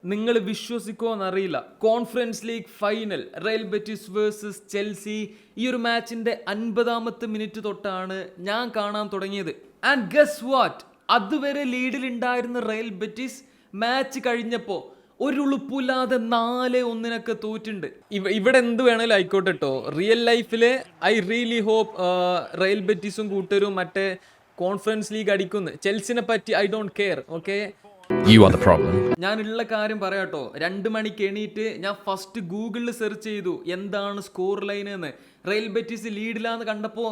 നിങ്ങൾ വിശ്വസിക്കുമോയെന്നറിയില്ല, conference league final Real Betis versus Chelsea, ഈ ഒരു മാച്ചിന്റെ 50ാമത്തെ മിനിറ്റ് തൊട്ടാണ് ഞാൻ കാണാൻ തുടങ്ങിയത്. ആൻഡ് ഗസ് വാട്ട്, അതുവരെ ലീഡിലുണ്ടായിരുന്ന റയൽ ബെറ്റിസ് മാച്ച് കഴിഞ്ഞപ്പോൾ ഒരു ഉളുപ്പില്ലാതെ 4-1 തോറ്റുണ്ട്. ഇവിടെ എന്ത് വേണേലും ആയിക്കോട്ടെ കേട്ടോ, റിയൽ ലൈഫില് ഐ റിയലി ഹോപ്പ് റയൽ ബെറ്റിസും കൂട്ടരും മറ്റേ കോൺഫറൻസ് ലീഗ് അടിക്കുന്നു. ചെൽസിനെ പറ്റി I don't care. Okay, You are the problem. ഞാനുള്ള കാര്യം പറയാട്ടോ, 2 മണിക്ക് എണീറ്റ് ഞാൻ ഫസ്റ്റ് ഗൂഗിളിൽ സെർച്ച് ചെയ്തു എന്താണ് സ്കോർ ലൈൻ എന്ന്. റയൽ ബെറ്റിസ് ലീഡിലാന്ന് കണ്ടപ്പോൾ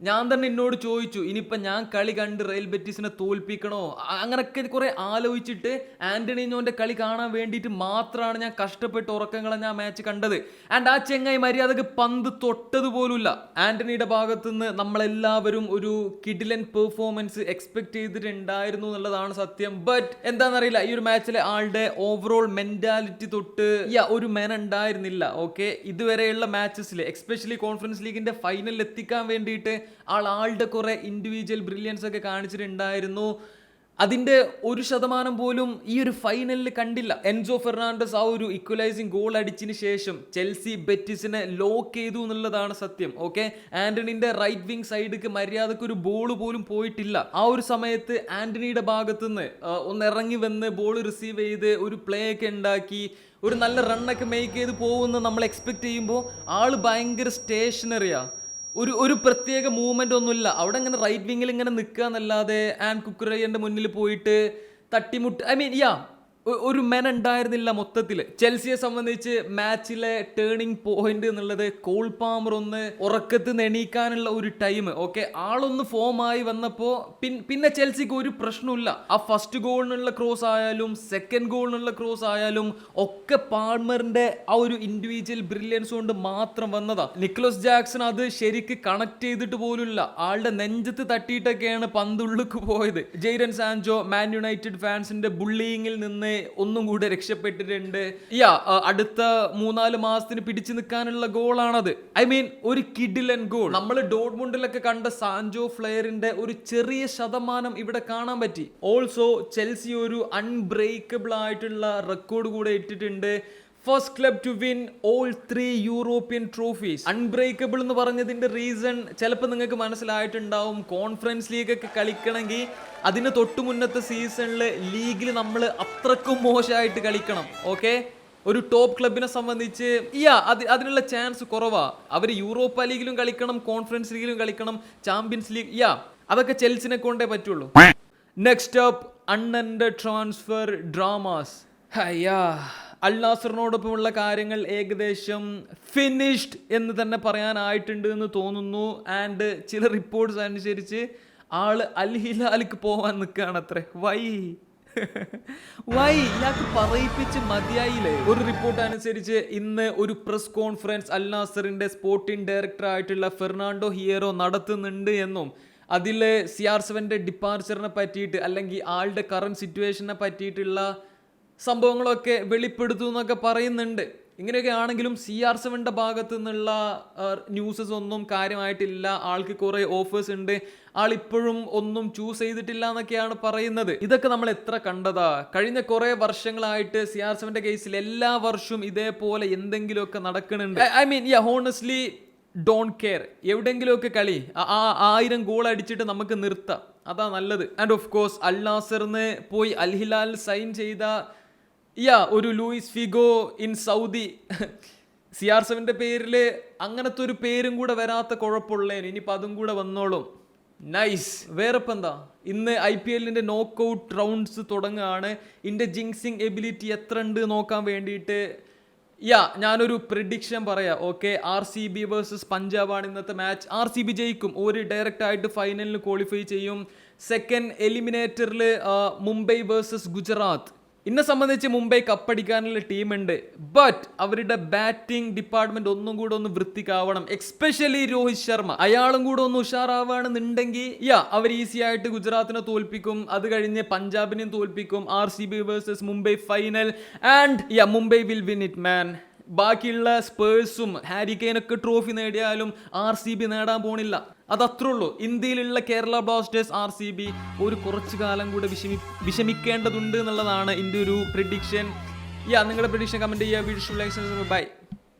ഞാൻ തന്നെ എന്നോട് ചോദിച്ചു, ഇനിയിപ്പം ഞാൻ കളി കണ്ട് റയൽ ബെറ്റിസിനെ തോൽപ്പിക്കണോ? അങ്ങനൊക്കെ കുറെ ആലോചിച്ചിട്ട് ആന്റണിഞ്ഞോന്റെ കളി കാണാൻ വേണ്ടിയിട്ട് മാത്രമാണ് ഞാൻ കഷ്ടപ്പെട്ട് ഉറക്കങ്ങളെ ഞാൻ മാച്ച് കണ്ടത്. ആൻഡ് ആ ചെങ്ങായി മര്യാദക്ക് പന്ത് തൊട്ടത് പോലുമില്ല. ആന്റണിയുടെ ഭാഗത്തുനിന്ന് നമ്മളെല്ലാവരും ഒരു കിഡിലൻ പെർഫോമൻസ് എക്സ്പെക്ട് ചെയ്തിട്ടുണ്ടായിരുന്നു എന്നുള്ളതാണ് സത്യം. ബട്ട് എന്താണെന്നറിയില്ല, ഈ ഒരു മാച്ചിലെ ആളുടെ ഓവറോൾ മെന്റാലിറ്റി തൊട്ട് ഒരു മെന ഉണ്ടായിരുന്നില്ല. ഓക്കെ, ഇതുവരെയുള്ള മാച്ചസിൽ എക്സ്പെഷ്യലി കോൺഫറൻസ് ലീഗിന്റെ ഫൈനലിൽ എത്തിക്കാൻ വേണ്ടിയിട്ട് ആളുടെ കുറെ ഇൻഡിവിജ്വൽ ബ്രില്യൻസ് ഒക്കെ കാണിച്ചിട്ടുണ്ടായിരുന്നു. അതിന്റെ 1% പോലും ഈ ഒരു ഫൈനലിൽ കണ്ടില്ല. എൻസോ ഫെർണാണ്ടസ് ആ ഒരു ഇക്വലൈസിങ് ഗോൾ അടിച്ചതിന് ശേഷം ചെൽസി ബെറ്റിസിനെ ലോക്ക് ചെയ്തു എന്നുള്ളതാണ് സത്യം. ഓക്കെ, ആന്റണിന്റെ റൈറ്റ് വിങ് സൈഡിക്ക് മര്യാദക്ക് ഒരു ബോൾ പോലും പോയിട്ടില്ല. ആ ഒരു സമയത്ത് ആന്റണിയുടെ ഭാഗത്തുനിന്ന് ഒന്ന് ഇറങ്ങി വന്ന് ബോൾ റിസീവ് ചെയ്ത് ഒരു പ്ലേ ഒക്കെ ഉണ്ടാക്കി ഒരു നല്ല റണ്ണൊക്കെ മേക്ക് ചെയ്ത് പോകുമെന്ന് നമ്മൾ എക്സ്പെക്ട് ചെയ്യുമ്പോൾ ആള് ഭയങ്കര സ്റ്റേഷനറിയാ. ഒരു പ്രത്യേക മൂവ്മെന്റ് ഒന്നുമില്ല അവിടെ. ഇങ്ങനെ റൈറ്റ് വിങ്ങിൽ ഇങ്ങനെ നിൽക്കുക എന്നല്ലാതെ ആൻഡ് കുക്കുറയ്യന്റെ മുന്നിൽ പോയിട്ട് തട്ടിമുട്ട് ഒരു മെൻ ഉണ്ടായിരുന്നില്ല മൊത്തത്തിൽ. ചെൽസിയെ സംബന്ധിച്ച് മാച്ചിലെ ടേണിംഗ് പോയിന്റ് എന്നുള്ളത് കോൾ പാമർ ഒന്ന് ഉറക്കത്ത് എണീക്കാനുള്ള ഒരു ടൈം. ഓക്കെ, ആളൊന്ന് ഫോമായി വന്നപ്പോൾ പിന്നെ ചെൽസിക്ക് ഒരു പ്രശ്നമില്ല. ആ ഫസ്റ്റ് ഗോളിനുള്ള ക്രോസ് ആയാലും സെക്കൻഡ് ഗോളിനുള്ള ക്രോസ് ആയാലും ഒക്കെ പാൾമറിന്റെ ആ ഒരു ഇൻഡിവിജ്വൽ ബ്രില്യൻസ് കൊണ്ട് മാത്രം വന്നതാ. നിക്കോളസ് ജാക്സൺ അത് ശരിക്ക് കണക്ട് ചെയ്തിട്ട് പോലുമില്ല. ആളുടെ നെഞ്ചത്ത് തട്ടിയിട്ടൊക്കെയാണ് പന്തുള്ളിക്ക് പോയത്. ജെയ്ഡൻ സാൻചോ മാൻ യുണൈറ്റഡ് ഫാൻസിന്റെ ബുള്ളിയിങ്ങിൽ നിന്ന് ഒന്നും കൂടെ രക്ഷപ്പെട്ടിട്ടുണ്ട്. അടുത്ത 3-4 മാസത്തിന് പിടിച്ചു നിൽക്കാനുള്ള ഗോളാണത്. ഐ മീൻ ഒരു കിഡിലൻ ഗോൾ. നമ്മൾ ഡോർട്ട്മുണ്ടിലൊക്കെ കണ്ട സാൻജോ ഫ്ലെയറിന്റെ ഒരു ചെറിയ ശതമാനം ഇവിടെ കാണാൻ പറ്റി. ഓൾസോ ചെൽസി ഒരു അൺബ്രേക്കബിൾ ആയിട്ടുള്ള റെക്കോർഡ് കൂടെ ഇട്ടിട്ടുണ്ട്. First club to win all 3 European trophies. Unbreakable എന്ന് പറഞ്ഞതിന്റെ റീസൺ ചിലപ്പോൾ നിങ്ങൾക്ക് മനസ്സിലായിട്ടുണ്ടാവും. കോൺഫറൻസ് ലീഗ് ഒക്കെ കളിക്കണമെങ്കിൽ അതിന് തൊട്ടു മുന്നത്തെ സീസണിൽ ലീഗിൽ നമ്മൾ അത്രക്കും മോശമായിട്ട് കളിക്കണം. ഓക്കെ, ഒരു ടോപ്പ് ക്ലബിനെ സംബന്ധിച്ച് അതിനുള്ള ചാൻസ് കുറവാ. അവർ യൂറോപ്പ ലീഗിലും കളിക്കണം, കോൺഫറൻസ് ലീഗിലും കളിക്കണം, ചാമ്പ്യൻസ് ലീഗ് അതൊക്കെ ചെൽസിനെ കൊണ്ടേ പറ്റുള്ളൂ. Next up, unended transfer dramas. Al നാസറിനോടൊപ്പമുള്ള കാര്യങ്ങൾ ഏകദേശം ഫിനിഷ്ഡ് എന്ന് തന്നെ പറയാനായിട്ടുണ്ട് എന്ന് തോന്നുന്നു. ആൻഡ് ചില റിപ്പോർട്ട്സ് അനുസരിച്ച് ആള് അൽ ഹിലാലിക്ക് പോവാൻ നിൽക്കുകയാണ് അത്രേ. വൈ ഇയാൾക്ക് പറയിപ്പിച്ച് മതിയായില്ലേ? ഒരു റിപ്പോർട്ട് അനുസരിച്ച് ഇന്ന് ഒരു പ്രസ് കോൺഫറൻസ് അൽ നാസറിന്റെ സ്പോർട്ടിംഗ് ഡയറക്ടർ ആയിട്ടുള്ള ഫെർണാണ്ടോ ഹിയേറോ നടത്തുന്നുണ്ട് എന്നും അതിൽ CR7 ഡിപ്പാർച്ചറിനെ പറ്റിയിട്ട് അല്ലെങ്കിൽ ആളുടെ കറന്റ് സിറ്റുവേഷനെ പറ്റിയിട്ടുള്ള സംഭവങ്ങളൊക്കെ വെളിപ്പെടുത്തു എന്നൊക്കെ പറയുന്നുണ്ട്. ഇങ്ങനെയൊക്കെ ആണെങ്കിലും CR7 ഭാഗത്തു നിന്നുള്ള ന്യൂസസ് ഒന്നും കാര്യമായിട്ടില്ല. ആൾക്ക് കുറെ ഓഫേഴ്സ് ഉണ്ട്, ആളിപ്പോഴും ഒന്നും ചൂസ് ചെയ്തിട്ടില്ല എന്നൊക്കെയാണ് പറയുന്നത്. ഇതൊക്കെ നമ്മൾ എത്ര കണ്ടതാ കഴിഞ്ഞ കുറെ വർഷങ്ങളായിട്ട്. CR7 കേസിൽ എല്ലാ വർഷവും ഇതേപോലെ എന്തെങ്കിലുമൊക്കെ നടക്കുന്നുണ്ട്. I mean honestly don't care. എവിടെയെങ്കിലുമൊക്കെ കളി 1000 ഗോൾ അടിച്ചിട്ട് നമുക്ക് നിർത്താം, അതാ നല്ലത്. ആൻഡ് ഓഫ് കോഴ്സ് അൽ നാസറിന് പോയി അൽ ഹിലാൽ സൈൻ ചെയ്ത ഒരു Luis Figo in Saudi, CR7 പേരിൽ അങ്ങനത്തെ ഒരു പേരും കൂടെ വരാത്ത കുഴപ്പമുള്ളേന്. ഇനിയിപ്പോൾ അതും കൂടെ വന്നോളും. നൈസ്. വേറെപ്പം എന്താ, ഇന്ന് IPL നോക്കൗട്ട് റൗണ്ട്സ് തുടങ്ങുകയാണ്. ഇതിൻ്റെ ജിങ്സിങ് എബിലിറ്റി എത്ര ഉണ്ട് നോക്കാൻ വേണ്ടിയിട്ട് ഞാനൊരു പ്രിഡിക്ഷൻ പറയാം. ഓക്കെ, RCB വേഴ്സസ് പഞ്ചാബാണ് ഇന്നത്തെ മാച്ച്. RCB ജയിക്കും, ഒരു ഡയറക്റ്റ് ആയിട്ട് ഫൈനലിന് ക്വാളിഫൈ ചെയ്യും. സെക്കൻഡ് എലിമിനേറ്ററിൽ മുംബൈ വേഴ്സസ് ഗുജറാത്ത്. എന്നെ സംബന്ധിച്ച് മുംബൈ കപ്പടിക്കാനുള്ള ടീമുണ്ട്. ബട്ട് അവരുടെ ബാറ്റിംഗ് ഡിപ്പാർട്ട്മെന്റ് ഒന്നും കൂടെ ഒന്ന് വൃത്തിക്കാവണം. എക്സ്പെഷ്യലി രോഹിത് ശർമ്മ, അയാളും കൂടെ ഒന്ന് ഉഷാറാവുകയാണെന്നുണ്ടെങ്കിൽ അവർ ഈസി ആയിട്ട് ഗുജറാത്തിനെ തോൽപ്പിക്കും. അത് കഴിഞ്ഞ് പഞ്ചാബിനെയും തോൽപ്പിക്കും. RCB versus Mumbai final and Mumbai will win it man. ബാക്കിയുള്ള സ്പേഴ്സും ഹാരി കെയ്നൊക്കെ ട്രോഫി നേടിയാലും RCB നേടാൻ പോണില്ല. അതത്രേ ഉള്ളൂ. ഇന്ത്യയിലുള്ള കേരള ബ്ലാസ്റ്റേഴ്സ് RCB ഒരു കുറച്ചു കാലം കൂടെ വിഷമിക്കേണ്ടതുണ്ട് എന്നുള്ളതാണ് എൻ്റെ ഒരു പ്രിഡിക്ഷൻ. നിങ്ങളുടെ പ്രഡിക്ഷൻ കമന്റ് ചെയ്യുക. Video bye.